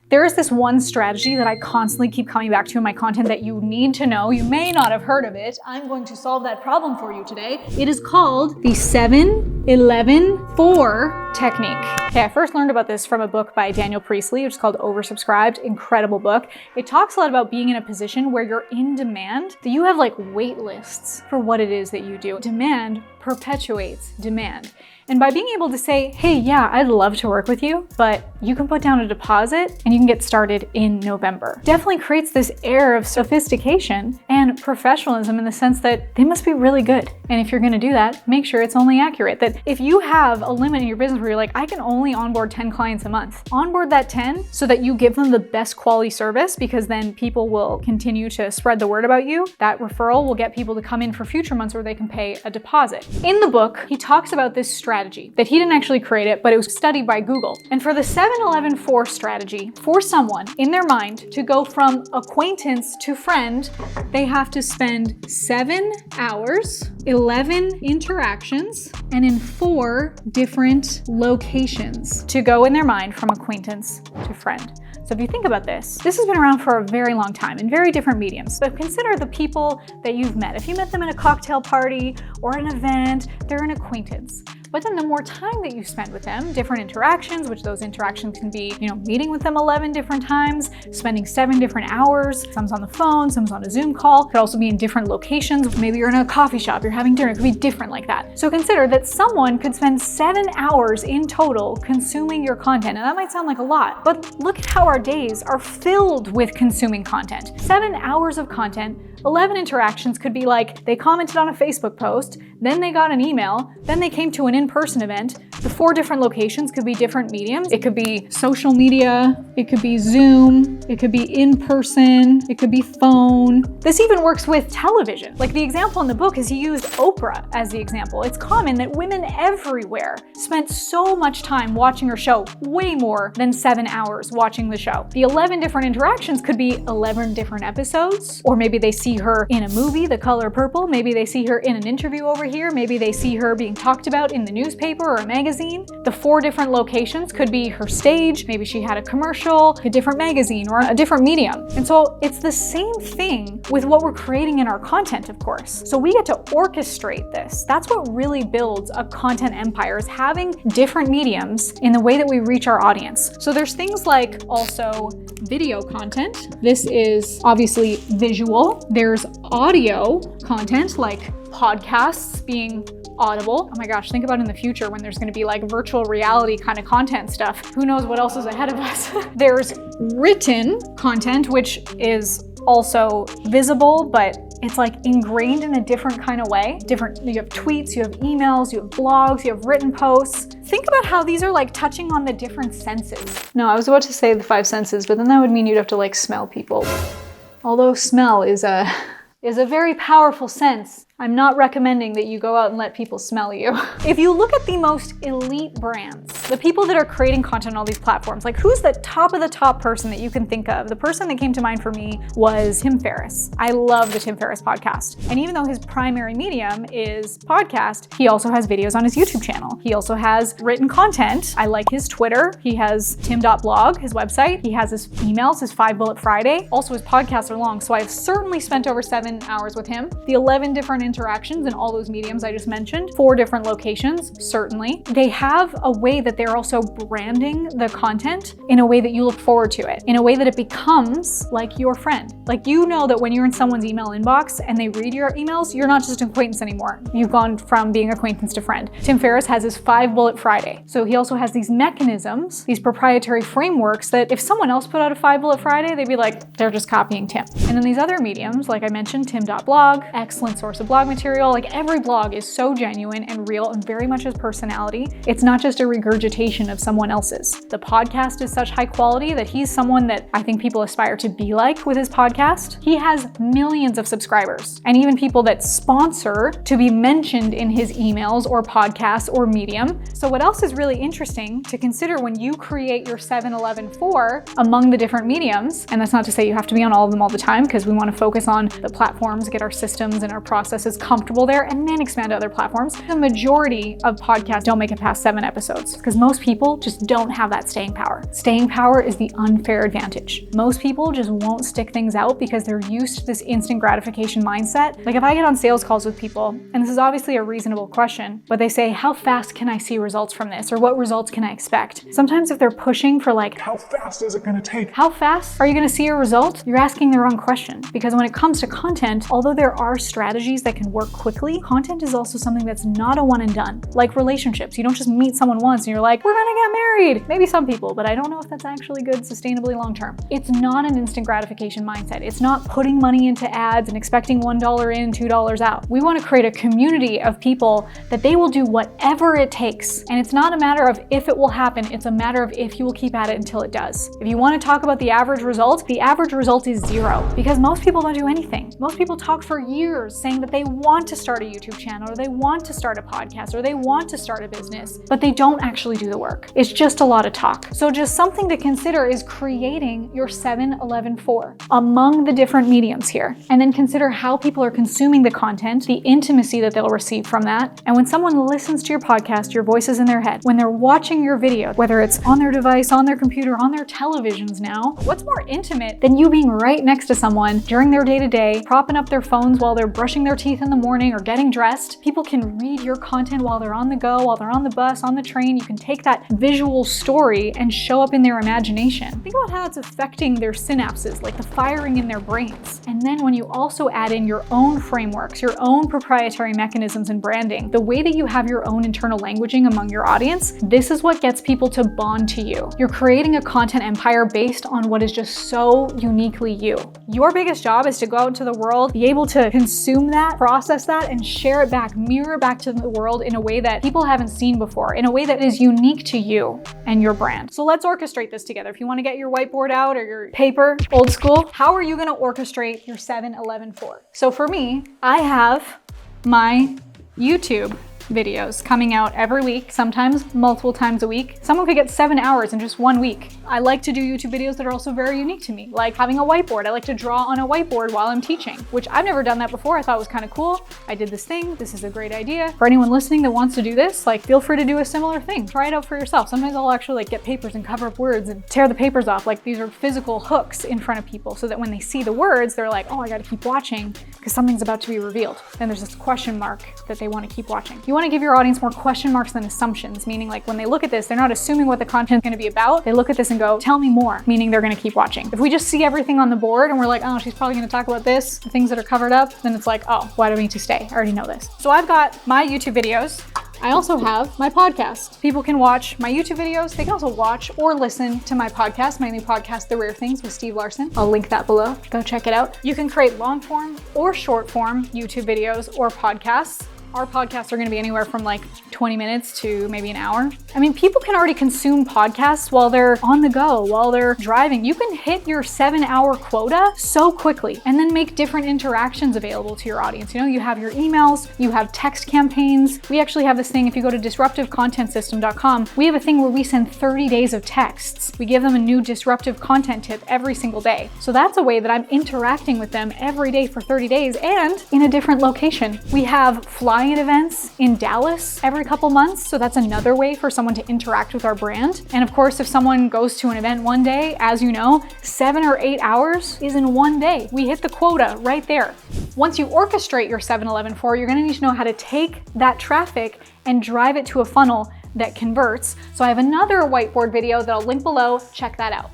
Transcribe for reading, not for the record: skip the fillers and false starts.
There is this one strategy that I constantly keep coming back to in my content that you need to know. You may not have heard of it. I'm going to solve that problem for you today. It is called the 7-11-4 technique. Okay, I first learned about this from a book by Daniel Priestley, which is called Oversubscribed. Incredible book. It talks a lot about being in a position where you're in demand, that you have like wait lists for what it is that you do. Demand perpetuates demand. And by being able to say, hey, yeah, I'd love to work with you, but you can put down a deposit and you can get started in November. Definitely creates this air of sophistication and professionalism in the sense that they must be really good. And if you're gonna do that, make sure it's only accurate. That if you have a limit in your business where you're like, I can only onboard 10 clients a month, onboard that 10 so that you give them the best quality service, because then people will continue to spread the word about you. That referral will get people to come in for future months where they can pay a deposit. In the book, he talks about this strategy that he didn't actually create it, but it was studied by Google. And for the 7-11-4 strategy, for someone in their mind to go from acquaintance to friend, they have to spend 7 hours, 11 interactions, and in 4 different locations to go in their mind from acquaintance to friend. So if you think about this has been around for a very long time in very different mediums. But consider the people that you've met. If you met them at a cocktail party or an event, they're an acquaintance. But then the more time that you spend with them, different interactions, which those interactions can be, meeting with them 11 different times, spending 7 different hours, some's on the phone, some's on a Zoom call, could also be in different locations. Maybe you're in a coffee shop, you're having dinner, it could be different like that. So consider that someone could spend 7 hours in total consuming your content. And that might sound like a lot, but look at how our days are filled with consuming content. 7 hours of content, 11 interactions could be like they commented on a Facebook post, then they got an email, then they came to an in-person event. The 4 different locations could be different mediums. It could be social media, it could be Zoom, it could be in-person, it could be phone. This even works with television. Like the example in the book is he used Oprah as the example. It's common that women everywhere spent so much time watching her show, way more than 7 hours watching the show. The 11 different interactions could be 11 different episodes, or maybe they see her in a movie, The Color Purple. Maybe they see her in an interview over here. Maybe they see her being talked about in the newspaper or a magazine. The 4 different locations could be her stage. Maybe she had a commercial, a different magazine, or a different medium. And so it's the same thing with what we're creating in our content, of course. So we get to orchestrate this. That's what really builds a content empire, is having different mediums in the way that we reach our audience. So there's things like also video content. This is obviously visual. There's audio content like podcasts being audible. Oh my gosh, think about in the future when there's going to be like virtual reality kind of content stuff. Who knows what else is ahead of us? There's written content, which is also visible, but it's like ingrained in a different kind of way. You have tweets, you have emails, you have blogs, you have written posts. Think about how these are like touching on the different senses. No, I was about to say the 5 senses, but then that would mean you'd have to like smell people. Although smell is a very powerful sense. I'm not recommending that you go out and let people smell you. If you look at the most elite brands, the people that are creating content on all these platforms, like who's the top of the top person that you can think of? The person that came to mind for me was Tim Ferriss. I love the Tim Ferriss podcast. And even though his primary medium is podcast, he also has videos on his YouTube channel. He also has written content. I like his Twitter. He has tim.blog, his website. He has his emails, his 5 Bullet Friday. Also his podcasts are long, so I've certainly spent over 7 hours with him. The 11 different interactions in all those mediums I just mentioned, 4 different locations, certainly. They have a way that they're also branding the content in a way that you look forward to it, in a way that it becomes like your friend. Like you know that when you're in someone's email inbox and they read your emails, you're not just an acquaintance anymore. You've gone from being acquaintance to friend. Tim Ferriss has his 5 Bullet Friday. So he also has these mechanisms, these proprietary frameworks that if someone else put out a 5 Bullet Friday, they'd be like, they're just copying Tim. And then these other mediums, like I mentioned, tim.blog, excellent source of blog material. Like every blog is so genuine and real and very much his personality. It's not just a regurgitation of someone else's. The podcast is such high quality that he's someone that I think people aspire to be like with his podcast. podcast, he has millions of subscribers, and even people that sponsor to be mentioned in his emails or podcasts or Medium. So what else is really interesting to consider when you create your 7-11-4 among the different mediums, and that's not to say you have to be on all of them all the time, because we want to focus on the platforms, get our systems and our processes comfortable there, and then expand to other platforms. The majority of podcasts don't make it past 7 episodes because most people just don't have that staying power. Staying power is the unfair advantage. Most people just won't stick things out because they're used to this instant gratification mindset. Like if I get on sales calls with people, and this is obviously a reasonable question, but they say, how fast can I see results from this? Or what results can I expect? Sometimes if they're pushing for like, how fast is it gonna take? How fast are you gonna see a result? You're asking the wrong question. Because when it comes to content, although there are strategies that can work quickly, content is also something that's not a one and done. Like relationships, you don't just meet someone once and you're like, we're gonna get married. Maybe some people, but I don't know if that's actually good sustainably long term. It's not an instant gratification mindset. It's not putting money into ads and expecting $1 in, $2 out. We want to create a community of people that they will do whatever it takes. And it's not a matter of if it will happen, it's a matter of if you will keep at it until it does. If you want to talk about the average result is 0 because most people don't do anything. Most people talk for years saying that they want to start a YouTube channel or they want to start a podcast or they want to start a business, but they don't actually do the work. It's just a lot of talk. So just something to consider is creating your 7-11-4 among the different mediums here. And then consider how people are consuming the content, the intimacy that they'll receive from that. And when someone listens to your podcast, your voice is in their head. When they're watching your video, whether it's on their device, on their computer, on their televisions now, what's more intimate than you being right next to someone during their day-to-day, propping up their phones while they're brushing their teeth in the morning or getting dressed? People can read your content while they're on the go, while they're on the bus, on the train. You can take that visual story and show up in their imagination. Think about how it's affecting their synapses, like the firing in their brains. And then when you also add in your own frameworks, your own proprietary mechanisms and branding, the way that you have your own internal languaging among your audience, this is what gets people to bond to you. You're creating a content empire based on what is just so uniquely you. Your biggest job is to go out into the world, be able to consume that, process that, and share it back, mirror back to the world in a way that people haven't seen before, in a way that is unique to you and your brand. So let's orchestrate this together. If you want to get your whiteboard out or your paper, old school, how are you going to orchestrate your 7-11-4? So for me, I have my YouTube videos coming out every week, sometimes multiple times a week. Someone could get 7 hours in just 1 week. I like to do YouTube videos that are also very unique to me, like having a whiteboard. I like to draw on a whiteboard while I'm teaching, which I've never done that before. I thought it was kind of cool. I did this thing. This is a great idea. For anyone listening that wants to do this, like feel free to do a similar thing. Try it out for yourself. Sometimes I'll actually like get papers and cover up words and tear the papers off. Like these are physical hooks in front of people so that when they see the words, they're like, oh, I got to keep watching because something's about to be revealed. Then there's this question mark that they want to keep watching. You want to give your audience more question marks than assumptions, meaning like when they look at this, they're not assuming what the content is going to be about. They look at this and go, tell me more, meaning they're going to keep watching. If we just see everything on the board and we're like, oh, she's probably going to talk about this, the things that are covered up, then it's like, oh, why do we need to stay? I already know this. So I've got my YouTube videos. I also have my podcast. People can watch my YouTube videos. They can also watch or listen to my podcast, my new podcast, The Rare Things with Steve Larsen. I'll link that below. Go check it out. You can create long form or short form YouTube videos or podcasts. Our podcasts are going to be anywhere from like 20 minutes to maybe an hour. I mean, people can already consume podcasts while they're on the go, while they're driving. You can hit your 7-hour quota so quickly and then make different interactions available to your audience. You know, you have your emails, you have text campaigns. We actually have this thing, if you go to disruptivecontentsystem.com, we have a thing where we send 30 days of texts. We give them a new disruptive content tip every single day. So that's a way that I'm interacting with them every day for 30 days and in a different location. We have flying events in Dallas every couple months. So that's another way for someone to interact with our brand. And of course, if someone goes to an event one day, as you know, 7 or 8 hours is in one day. We hit the quota right there. Once you orchestrate your 7-11-4, you're going to need to know how to take that traffic and drive it to a funnel that converts. So I have another whiteboard video that I'll link below. Check that out.